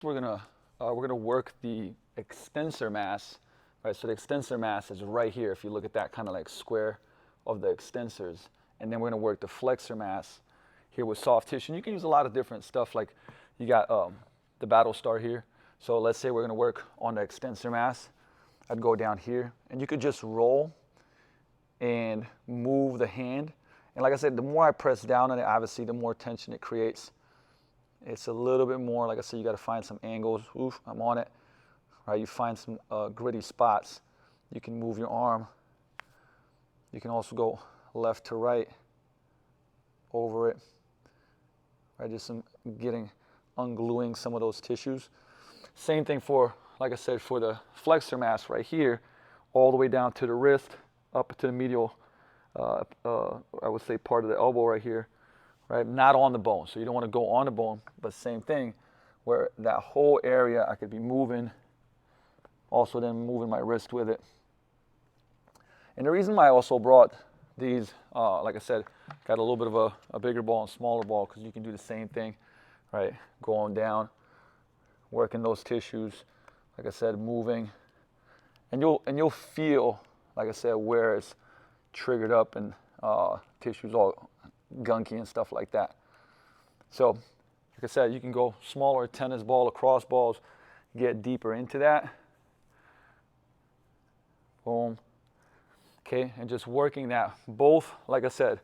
We're gonna work the extensor mass, right? So the extensor mass is right here. If you look at that kind of like square of the extensors, and then we're gonna work the flexor mass here with soft tissue. And you can use a lot of different stuff. Like you got the battle star here. So let's say we're gonna work on the extensor mass. I'd go down here, and you could just roll and move the hand. And like I said, the more I press down on it, obviously, the more tension it creates. It's a little bit more, like I said, you got to find some angles. Oof, I'm on it. Right, you find some gritty spots. You can move your arm. You can also go left to right over it. Right, just ungluing some of those tissues. Same thing for, like I said, for the flexor mass right here, all the way down to the wrist, up to the medial, I would say part of the elbow right here. Right, not on the bone. So you don't want to go on the bone, but same thing, where that whole area I could be moving, also then moving my wrist with it. And the reason why I also brought these, like I said, got a little bit of a bigger ball and smaller ball, because you can do the same thing, right? Going down, working those tissues, like I said, moving, and you'll feel, like I said, where it's triggered up and tissues all gunky and stuff like that. So, like I said, you can go smaller tennis ball, lacrosse balls, get deeper into that. Boom. Okay, and just working that both, like I said,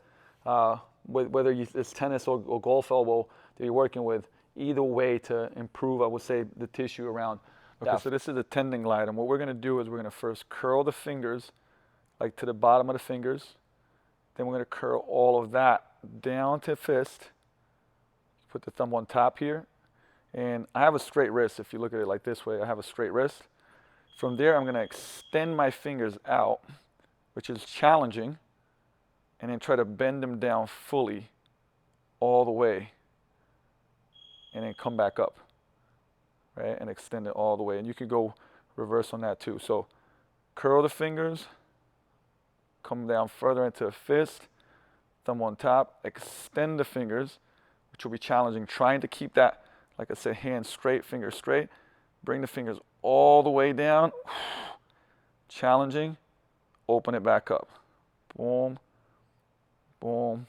whether it's tennis or golf elbow that you're working with, either way to improve, I would say, the tissue around. Okay, so this is a tendon glide, and what we're going to do is we're going to first curl the fingers, like to the bottom of the fingers. Then we're going to curl all of that down to fist. Put the thumb on top here. And I have a straight wrist. If you look at it like this way, I have a straight wrist. From there, I'm going to extend my fingers out, which is challenging, and then try to bend them down fully all the way, and then come back up, right? And extend it all the way. And you can go reverse on that too. So curl the fingers, come down further into a fist, thumb on top, extend the fingers, which will be challenging, trying to keep that, like I said, hand straight, finger straight. Bring the fingers all the way down, challenging, open it back up. Boom, boom.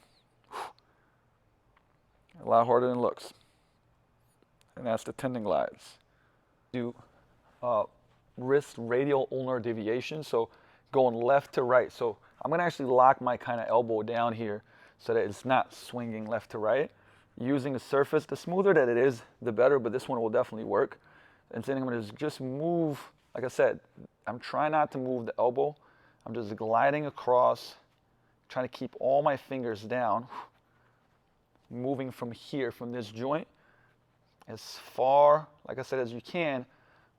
A lot harder than it looks. And that's the tendon glides. Do wrist radial ulnar deviation, so going left to right. So I'm going to actually lock my kind of elbow down here so that it's not swinging left to right. Using the surface, the smoother that it is, the better, but this one will definitely work. And then I'm going to just move, like I said, I'm trying not to move the elbow. I'm just gliding across, trying to keep all my fingers down, moving from here, from this joint, as far, like I said, as you can,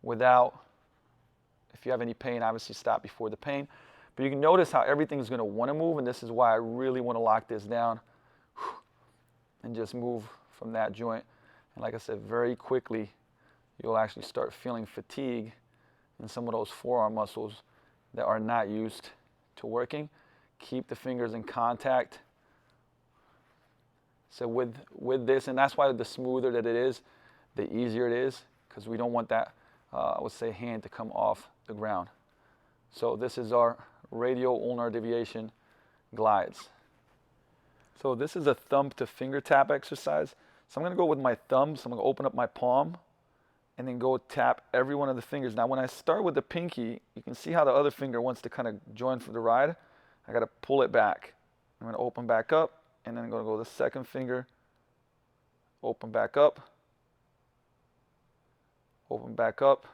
without, if you have any pain, obviously stop before the pain. But you can notice how everything's going to want to move, and this is why I really want to lock this down and just move from that joint. And like I said, very quickly, you'll actually start feeling fatigue in some of those forearm muscles that are not used to working. Keep the fingers in contact. So with this, and that's why the smoother that it is, the easier it is, because we don't want that, I would say, hand to come off the ground. So this is our radial ulnar deviation glides. So this is a thumb to finger tap exercise. So I'm going to go with my thumb. So I'm going to open up my palm and then go tap every one of the fingers. Now when I start with the pinky, you can see how the other finger wants to kind of join for the ride. I got to pull it back. I'm going to open back up, and then I'm going to go to the second finger, open back up, open back up,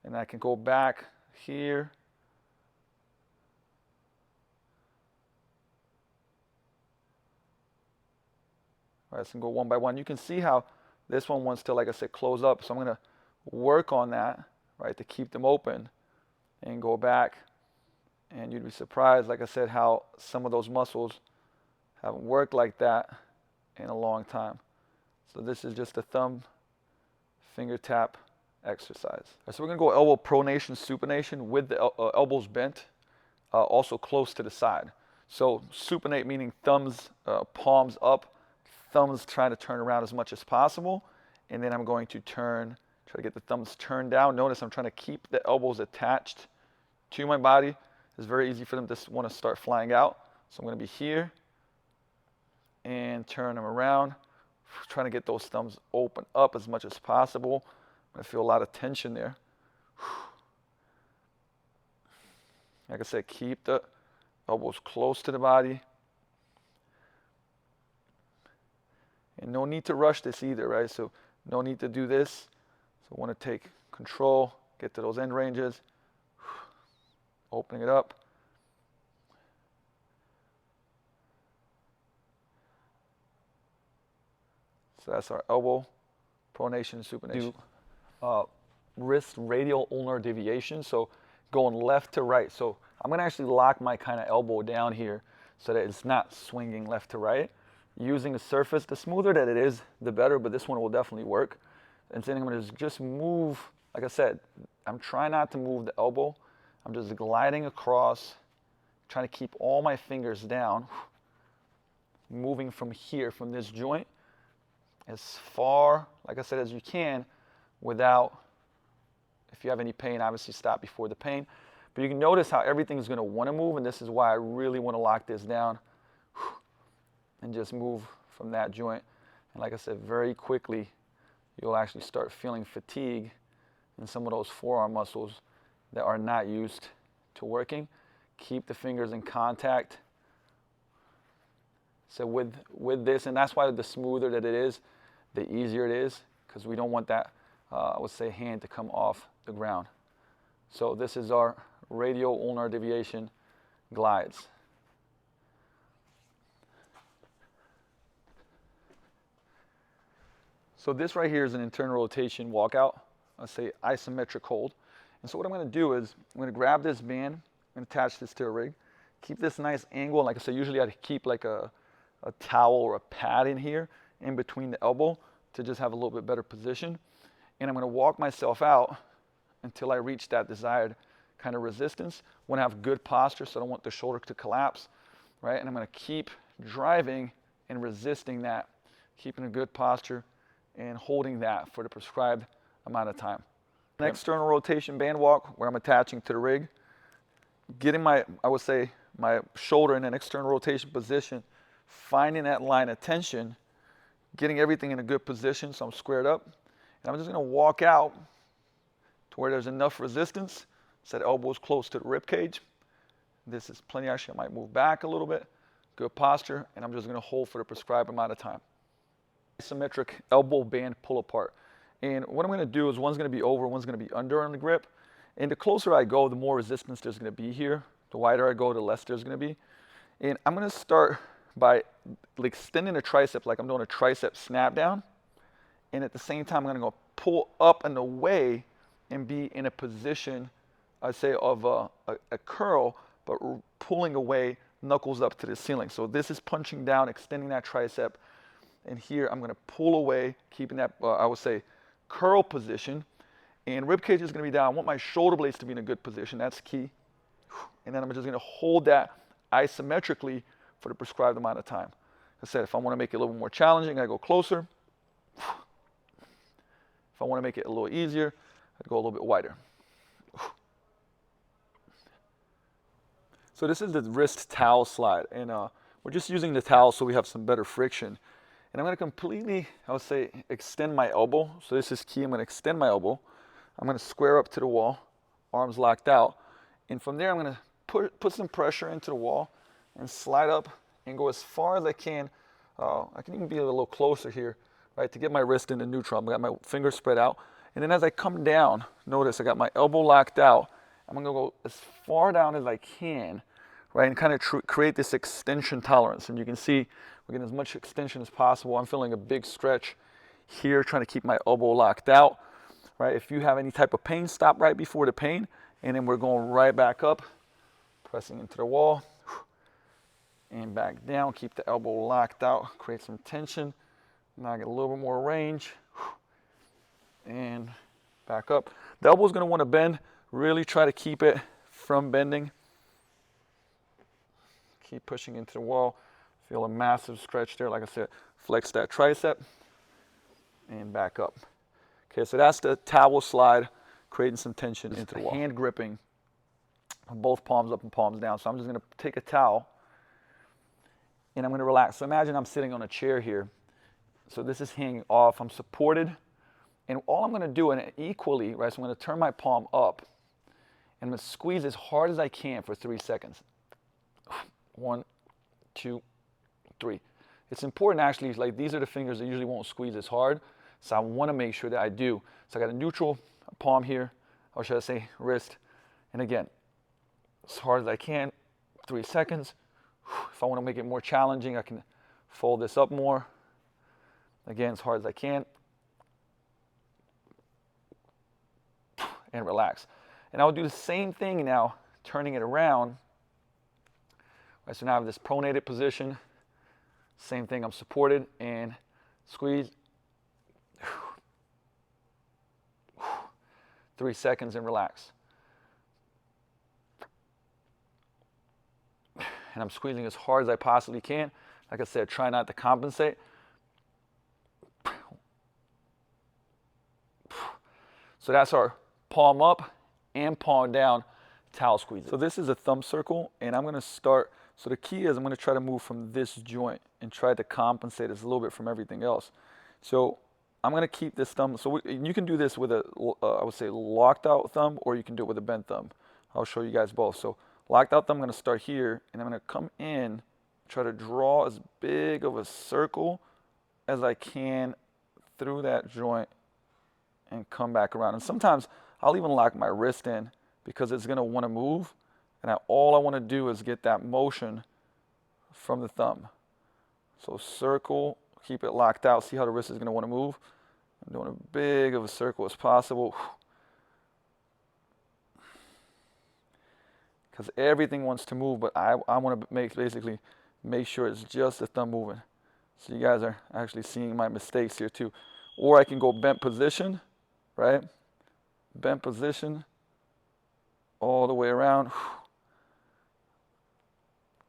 and I can go back here. All right, so I'm going to go one by one. You can see how this one wants to, like I said, close up. So I'm going to work on that, right, to keep them open and go back. And you'd be surprised, like I said, how some of those muscles haven't worked like that in a long time. So this is just a thumb finger tap exercise. So we're going to go elbow pronation, supination with the elbows bent, also close to the side. So supinate meaning thumbs, palms up, thumbs trying to turn around as much as possible, and then I'm going to turn, try to get the thumbs turned down. Notice I'm trying to keep the elbows attached to my body. It's very easy for them to want to start flying out. So I'm going to be here and turn them around, trying to get those thumbs open up as much as possible. I feel a lot of tension there. Like I said, keep the elbows close to the body. And no need to rush this either, right? So no need to do this. So I want to take control, get to those end ranges, opening it up. So that's our elbow, pronation, supination. Wrist radial ulnar deviation, so going left to right. So I'm going to actually lock my kind of elbow down here so that it's not swinging left to right. Using the surface, the smoother that it is, the better, but this one will definitely work. And then I'm going to just move, like I said, I'm trying not to move the elbow. I'm just gliding across, trying to keep all my fingers down, moving from here, from this joint, as far, like I said, as you can, without, if you have any pain, obviously stop before the pain. But you can notice how everything's going to want to move, and this is why I really want to lock this down and just move from that joint. And like I said, very quickly, you'll actually start feeling fatigue in some of those forearm muscles that are not used to working. Keep the fingers in contact. So with this, and that's why the smoother that it is, the easier it is, because we don't want that, I would say, hand to come off the ground. So this is our radial ulnar deviation glides. So this right here is an internal rotation walkout, let's say isometric hold. And so what I'm going to do is I'm going to grab this band and attach this to a rig. Keep this nice angle. Like I said, usually I'd keep like a towel or a pad in here in between the elbow to just have a little bit better position. And I'm going to walk myself out until I reach that desired kind of resistance. I want to have good posture, so I don't want the shoulder to collapse, right? And I'm going to keep driving and resisting that, keeping a good posture and holding that for the prescribed amount of time. An external rotation band walk where I'm attaching to the rig, getting my, I would say, my shoulder in an external rotation position, finding that line of tension, getting everything in a good position so I'm squared up. And I'm just going to walk out to where there's enough resistance so that elbow is close to the rib cage. This is plenty. Actually, I might move back a little bit. Good posture, and I'm just going to hold for the prescribed amount of time. Isometric elbow band pull apart. And what I'm going to do is one's going to be over, one's going to be under on the grip. And the closer I go, the more resistance there's going to be here. The wider I go, the less there's going to be. And I'm going to start by extending the tricep like I'm doing a tricep snap down. And at the same time, I'm going to go pull up and away and be in a position, I'd say, of a curl, but pulling away, knuckles up to the ceiling. So this is punching down, extending that tricep. And here I'm going to pull away, keeping that, I would say, curl position. And rib cage is going to be down. I want my shoulder blades to be in a good position. That's key. And then I'm just going to hold that isometrically for the prescribed amount of time. Like I said, if I want to make it a little more challenging, I go closer. If I want to make it a little easier, I go a little bit wider. So this is the wrist towel slide. And we're just using the towel so we have some better friction. And I'm going to completely, I would say, extend my elbow. So this is key. I'm going to extend my elbow. I'm going to square up to the wall, arms locked out. And from there, I'm going to put some pressure into the wall and slide up and go as far as I can. I can even be a little closer here, right, to get my wrist into neutral. I got my fingers spread out. And then as I come down, notice I got my elbow locked out. I'm going to go as far down as I can, right, and kind of create this extension tolerance. And you can see we're getting as much extension as possible. I'm feeling a big stretch here, trying to keep my elbow locked out, right? If you have any type of pain, stop right before the pain, and then we're going right back up, pressing into the wall, and back down. Keep the elbow locked out, create some tension. Now I get a little bit more range, and back up. The elbow is going to want to bend. Really try to keep it from bending. Keep pushing into the wall. Feel a massive stretch there. Like I said, flex that tricep. and back up. Okay, so that's the towel slide, creating some tension into the wall. Hand gripping, both palms up and palms down. So I'm just gonna take a towel and I'm gonna relax. So imagine I'm sitting on a chair here. So this is hanging off, I'm supported. And all I'm gonna do, and equally, right, so I'm gonna turn my palm up and I'm gonna squeeze as hard as I can for 3 seconds. 1, 2, 3. It's important actually, like these are the fingers that usually won't squeeze as hard. So I wanna make sure that I do. So I got a neutral palm here, or should I say wrist. And again, as hard as I can, 3 seconds. If I wanna make it more challenging, I can fold this up more. Again, as hard as I can. And relax. And I'll do the same thing now, turning it around. Right, so now I have this pronated position. Same thing, I'm supported and squeeze. 3 seconds and relax. And I'm squeezing as hard as I possibly can. Like I said, try not to compensate. So that's our palm up and palm down towel squeeze. So this is a thumb circle, and I'm gonna start, so the key is I'm gonna try to move from this joint and try to compensate this a little bit from everything else. So I'm gonna keep this thumb, so you can do this with a, I would say locked out thumb, or you can do it with a bent thumb. I'll show you guys both. So locked out thumb, I'm gonna start here, and I'm gonna come in, try to draw as big of a circle as I can through that joint and come back around. And sometimes I'll even lock my wrist in because it's gonna wanna move, and all I wanna do is get that motion from the thumb. So circle, keep it locked out, see how the wrist is gonna wanna move. I'm doing as big of a circle as possible. Because everything wants to move, but I wanna basically make sure it's just the thumb moving. So you guys are actually seeing my mistakes here too. Or I can go bent position, right? Bent position, all the way around.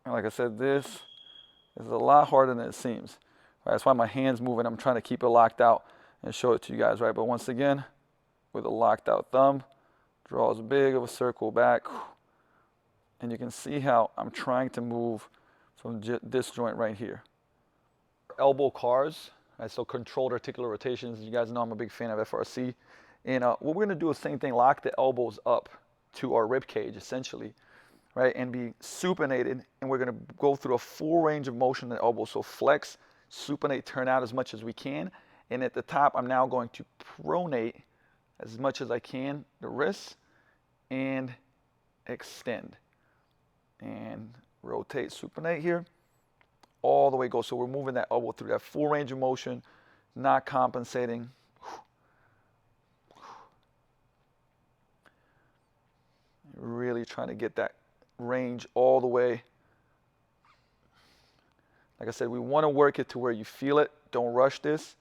And like I said, this is a lot harder than it seems. Right? That's why my hand's moving. I'm trying to keep it locked out and show it to you guys, right? But once again, with a locked out thumb, draw as big of a circle back. And you can see how I'm trying to move from this joint right here. Elbow cars, right? So controlled articular rotations. You guys know I'm a big fan of FRC. And what we're gonna do is the same thing, lock the elbows up to our rib cage essentially, right? And be supinated, and we're gonna go through a full range of motion in the elbow. So flex, supinate, turn out as much as we can. And at the top, I'm now going to pronate as much as I can, the wrists, and extend. And rotate, supinate here, all the way go. So we're moving that elbow through that full range of motion, not compensating. Really trying to get that range all the way. Like I said, we want to work it to where you feel it. Don't rush this.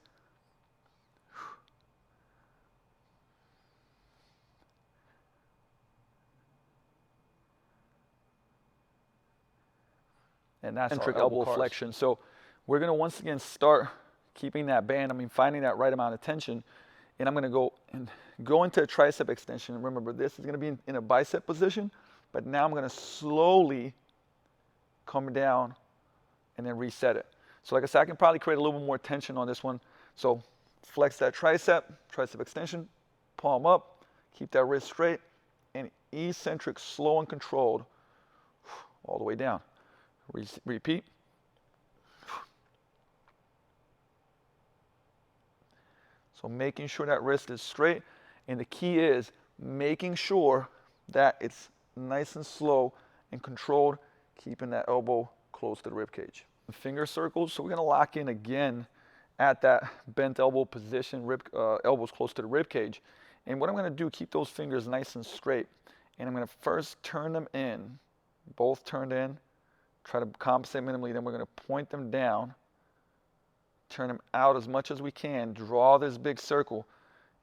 And that's our elbow flexion. So we're going to once again start keeping that band. I mean, finding that right amount of tension. And I'm going to go into a tricep extension. Remember, this is going to be in a bicep position, but now I'm going to slowly come down and then reset it. So like I said, I can probably create a little bit more tension on this one. So flex that tricep extension, palm up, keep that wrist straight, and eccentric, slow and controlled all the way down. Repeat. So making sure that wrist is straight, and the key is making sure that it's nice and slow and controlled, keeping that elbow close to the rib cage. Finger circles, so we're gonna lock in again at that bent elbow position, elbows close to the rib cage. And what I'm gonna do, keep those fingers nice and straight, and I'm gonna first turn them in, both turned in, try to compensate minimally, then we're gonna point them down, turn them out as much as we can, draw this big circle,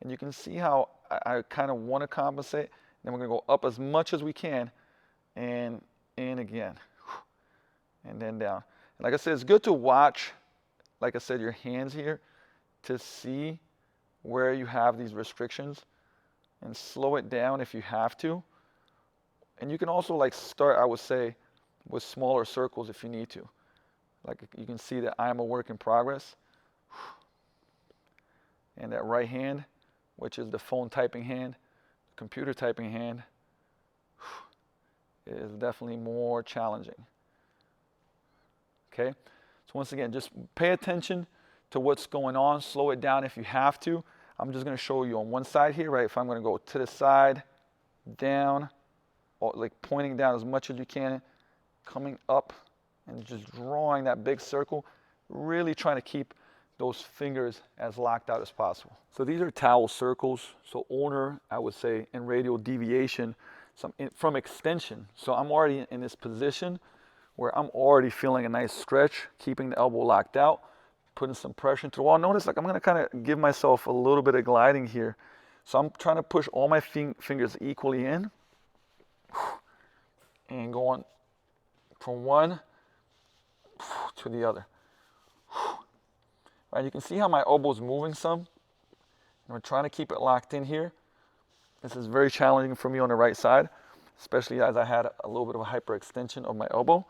and you can see how I kind of want to compensate. Then we're going to go up as much as we can, and in again, and then down. And like I said, it's good to watch, like I said, your hands here, to see where you have these restrictions and slow it down if you have to. And you can also like start, I would say, with smaller circles if you need to. Like you can see that I am a work in progress. And that right hand, which is the phone typing hand, computer typing hand, is definitely more challenging. Okay, so once again, just pay attention to what's going on, slow it down if you have to. I'm just going to show you on one side here, right? If I'm going to go to the side, down, or like pointing down as much as you can, coming up and just drawing that big circle, really trying to keep those fingers as locked out as possible. So these are towel circles. So ulnar, I would say, and radial deviation from extension. So I'm already in this position where I'm already feeling a nice stretch, keeping the elbow locked out, putting some pressure into the wall. Notice like I'm gonna kind of give myself a little bit of gliding here. So I'm trying to push all my fingers equally in and going from one to the other. Right, you can see how my elbow's moving some. And we're trying to keep it locked in here. This is very challenging for me on the right side, especially as I had a little bit of a hyperextension of my elbow.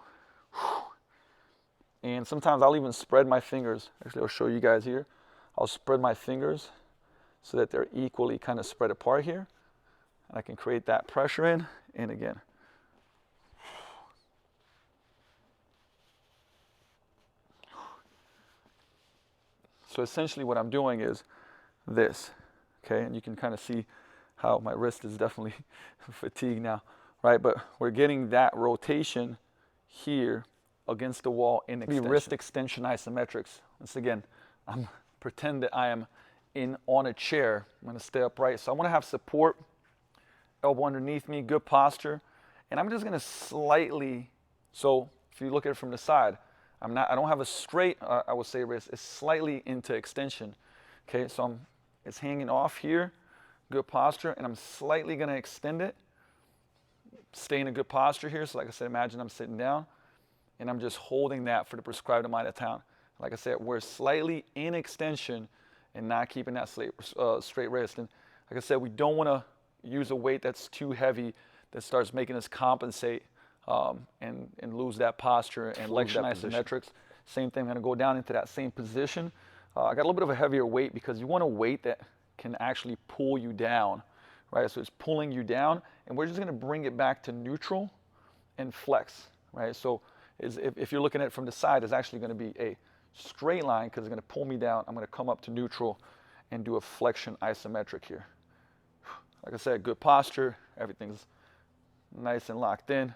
And sometimes I'll even spread my fingers. Actually, I'll show you guys here. I'll spread my fingers so that they're equally kind of spread apart here. And I can create that pressure in and again. So essentially what I'm doing is this, okay? And you can kind of see how my wrist is definitely fatigued now, right? But we're getting that rotation here against the wall in extension. Wrist extension isometrics. Once again, I'm pretend that I am on a chair. I'm gonna stay upright. So I wanna have support, elbow underneath me, good posture. And I'm just gonna slightly, so if you look at it from the side, I don't have a straight, I would say wrist, it's slightly into extension. Okay, so it's hanging off here, good posture, and I'm slightly gonna extend it, stay in a good posture here. So like I said, imagine I'm sitting down, and I'm just holding that for the prescribed amount of time. Like I said, we're slightly in extension and not keeping that straight wrist. And like I said, we don't wanna use a weight that's too heavy that starts making us compensate and lose that posture and flexion isometrics. Same thing, I'm gonna go down into that same position. I got a little bit of a heavier weight because you want a weight that can actually pull you down, right? So it's pulling you down, and we're just gonna bring it back to neutral and flex, right? So if you're looking at it from the side, it's actually gonna be a straight line because it's gonna pull me down. I'm gonna come up to neutral and do a flexion isometric here. Like I said, good posture, everything's nice and locked in.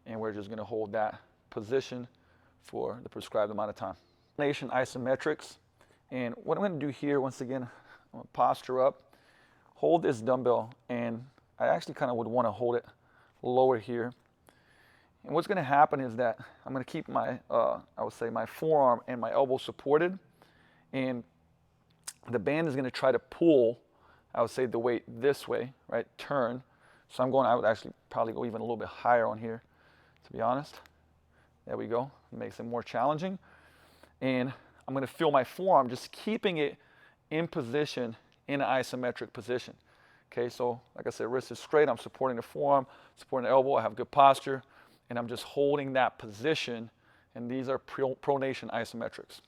And we're just gonna hold that position for the prescribed amount of time. Pronation isometrics. And what I'm gonna do here, once again, I'm gonna posture up, hold this dumbbell, and I actually kind of would wanna hold it lower here. And what's gonna happen is that I'm gonna keep my, I would say my forearm and my elbow supported, and the band is gonna try to pull, I would say the weight this way, right, turn. So I would actually probably go even a little bit higher on here, to be honest. There we go, it makes it more challenging. And I'm gonna feel my forearm, just keeping it in position, in an isometric position. Okay, so like I said, wrist is straight, I'm supporting the forearm, supporting the elbow, I have good posture, and I'm just holding that position, and these are pronation isometrics.